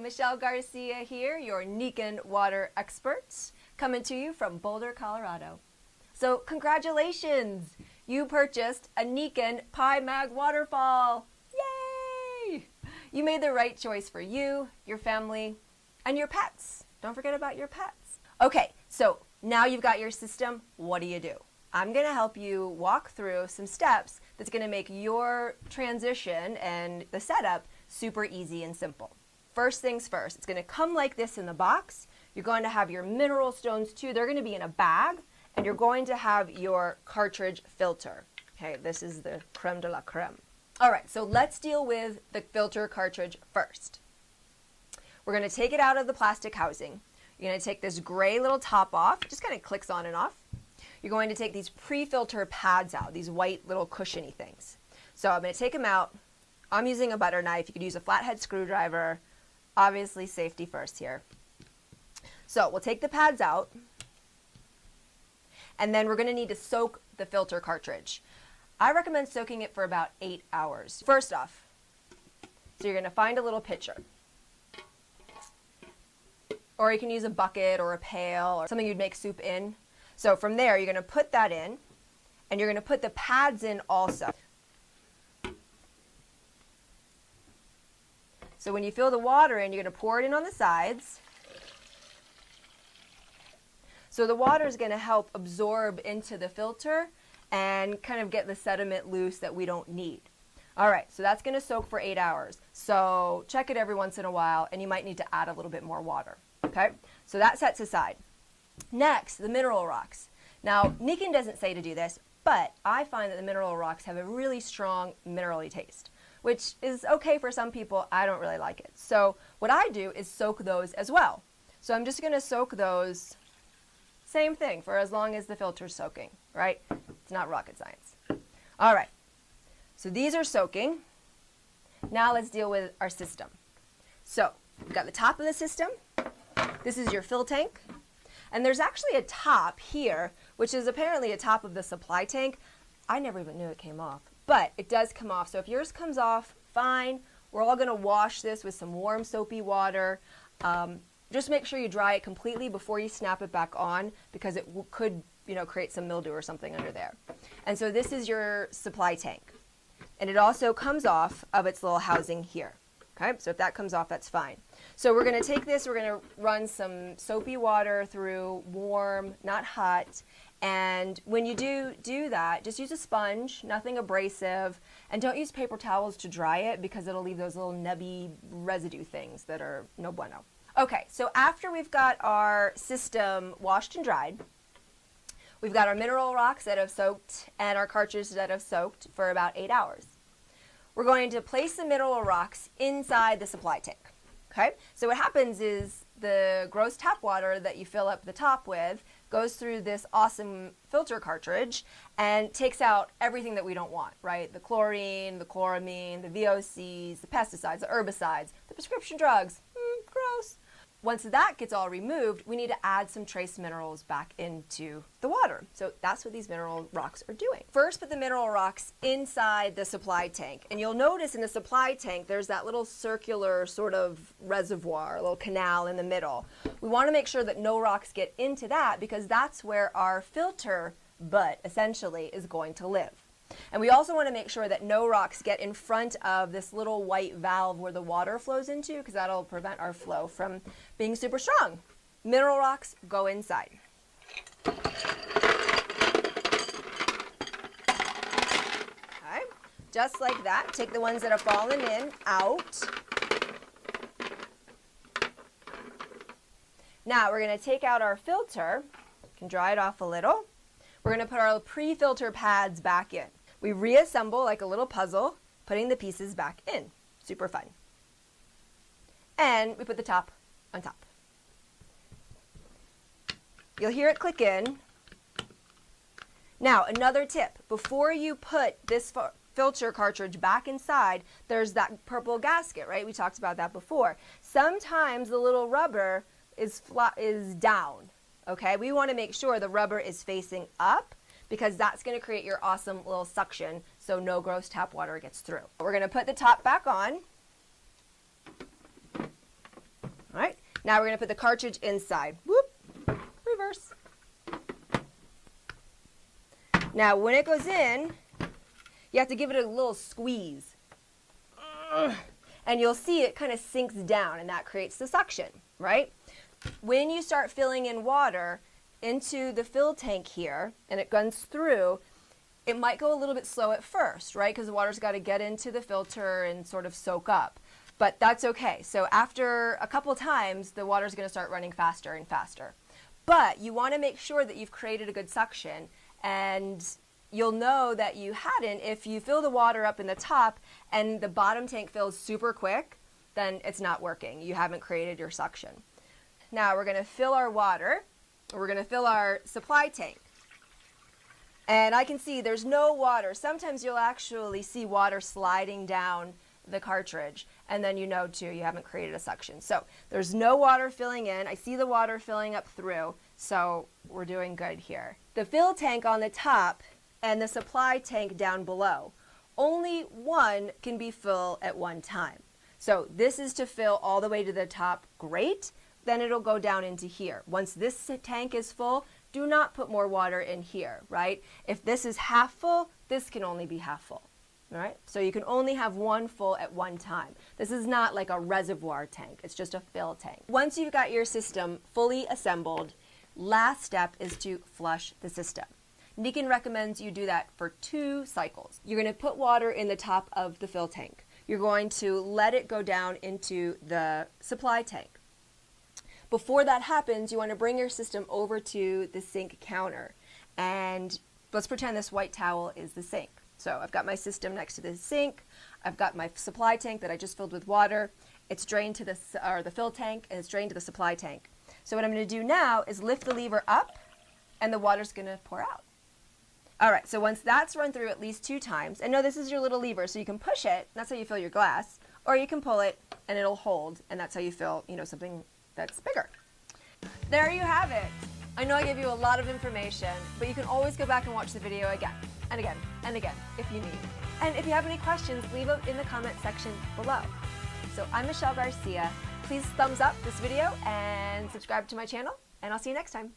Michelle Garcia here, your Nikken water expert, coming to you from Boulder, Colorado. So congratulations! You purchased a Nikken PiMag Waterfall! Yay! You made the right choice for you, your family, and your pets. Don't forget about your pets. Okay, so now you've got your system, what do you do? I'm going to help you walk through some steps that's going to make your transition and the setup super easy and simple. First things first, it's going to come like this in the box. You're going to have your mineral stones too. They're going to be in a bag, and you're going to have your cartridge filter. Okay, this is the creme de la creme. All right, so let's deal with the filter cartridge first. We're going to take it out of the plastic housing. You're going to take this gray little top off. It just kind of clicks on and off. You're going to take these pre-filter pads out, these white little cushiony things. So I'm going to take them out. I'm using a butter knife. You could use a flathead screwdriver. Obviously, safety first here. So we'll take the pads out, and then we're going to need to soak the filter cartridge. I recommend soaking it for about 8 hours. First off, so you're going to find a little pitcher. Or you can use a bucket or a pail or something you'd make soup in. So from there, you're going to put that in, and you're going to put the pads in also. So when you fill the water in, you're going to pour it in on the sides. So the water is going to help absorb into the filter and kind of get the sediment loose that we don't need. All right, so that's going to soak for 8 hours. So check it every once in a while, and you might need to add a little bit more water. Okay, so that sets aside. Next, the mineral rocks. Now, Nikken doesn't say to do this, but I find that the mineral rocks have a really strong minerally taste, which is okay for some people. I don't really like it. So what I do is soak those as well. So I'm just going to soak those, same thing, for as long as the filter's soaking, right? It's not rocket science. All right, so these are soaking. Now let's deal with our system. So we've got the top of the system. This is your fill tank. And there's actually a top here, which is apparently a top of the supply tank. I never even knew it came off, but it does come off. So if yours comes off, fine. We're all gonna wash this with some warm soapy water. Just make sure you dry it completely before you snap it back on, because it could, create some mildew or something under there. And so this is your supply tank. And it also comes off of its little housing here. Okay, so if that comes off, that's fine. So we're going to take this, we're going to run some soapy water through warm, not hot. And when you do that, just use a sponge, nothing abrasive, and don't use paper towels to dry it, because it'll leave those little nubby residue things that are no bueno. Okay, so after we've got our system washed and dried, we've got our mineral rocks that have soaked and our cartridges that have soaked for about 8 hours. We're going to place the mineral rocks inside the supply tank. Okay, so what happens is the gross tap water that you fill up the top with goes through this awesome filter cartridge and takes out everything that we don't want, right? The chlorine, the chloramine, the VOCs, the pesticides, the herbicides, the prescription drugs. Gross. Once that gets all removed, we need to add some trace minerals back into the water. So that's what these mineral rocks are doing. First, put the mineral rocks inside the supply tank. And you'll notice in the supply tank, there's that little circular sort of reservoir, a little canal in the middle. We want to make sure that no rocks get into that, because that's where our filter butt, essentially, is going to live. And we also want to make sure that no rocks get in front of this little white valve where the water flows into, because that'll prevent our flow from being super strong. Mineral rocks go inside. Okay, just like that. Take the ones that have fallen in out. Now we're going to take out our filter. You can dry it off a little. We're going to put our pre-filter pads back in. We reassemble like a little puzzle, putting the pieces back in. Super fun. And we put the top on top. You'll hear it click in. Now, another tip. Before you put this filter cartridge back inside, there's that purple gasket, right? We talked about that before. Sometimes the little rubber is down, okay? We want to make sure the rubber is facing up, because that's going to create your awesome little suction so no gross tap water gets through. We're going to put the top back on. Now we're going to put the cartridge inside. Whoop, reverse. Now when it goes in, you have to give it a little squeeze. And you'll see it kind of sinks down, and that creates the suction, right? When you start filling in water into the fill tank here, and it runs through, it might go a little bit slow at first, right? Because the water's got to get into the filter and sort of soak up. But that's okay. So after a couple times, the water's going to start running faster and faster. But you want to make sure that you've created a good suction, and you'll know that you hadn't if you fill the water up in the top and the bottom tank fills super quick, then it's not working. You haven't created your suction. Now we're going to fill our water. We're going to fill our supply tank. And I can see there's no water. Sometimes you'll actually see water sliding down the cartridge, and then you know too you haven't created a suction. So there's no water filling in. I see the water filling up through, so we're doing good here. The fill tank on the top and the supply tank down below, only one can be full at one time. So this is to fill all the way to the top, great. Then it'll go down into here. Once this tank is full, do not put more water in here, right? If this is half full, this can only be half full, all right? So you can only have one full at one time. This is not like a reservoir tank, it's just a fill tank. Once you've got your system fully assembled, last step is to flush the system. Nikken recommends you do that for 2 cycles. You're going to put water in the top of the fill tank. You're going to let it go down into the supply tank. Before that happens, you want to bring your system over to the sink counter. And let's pretend this white towel is the sink. So I've got my system next to the sink. I've got my supply tank that I just filled with water. It's drained to the fill tank, and it's drained to the supply tank. So what I'm going to do now is lift the lever up, and the water's going to pour out. All right, so once that's run through at least 2 times, and no, this is your little lever, so you can push it, that's how you fill your glass, or you can pull it and it'll hold, and that's how you fill, something that's bigger. There you have it. I know I gave you a lot of information, but you can always go back and watch the video again and again and again if you need. And if you have any questions, leave them in the comment section below. So I'm Michelle Garcia. Please thumbs up this video and subscribe to my channel, and I'll see you next time.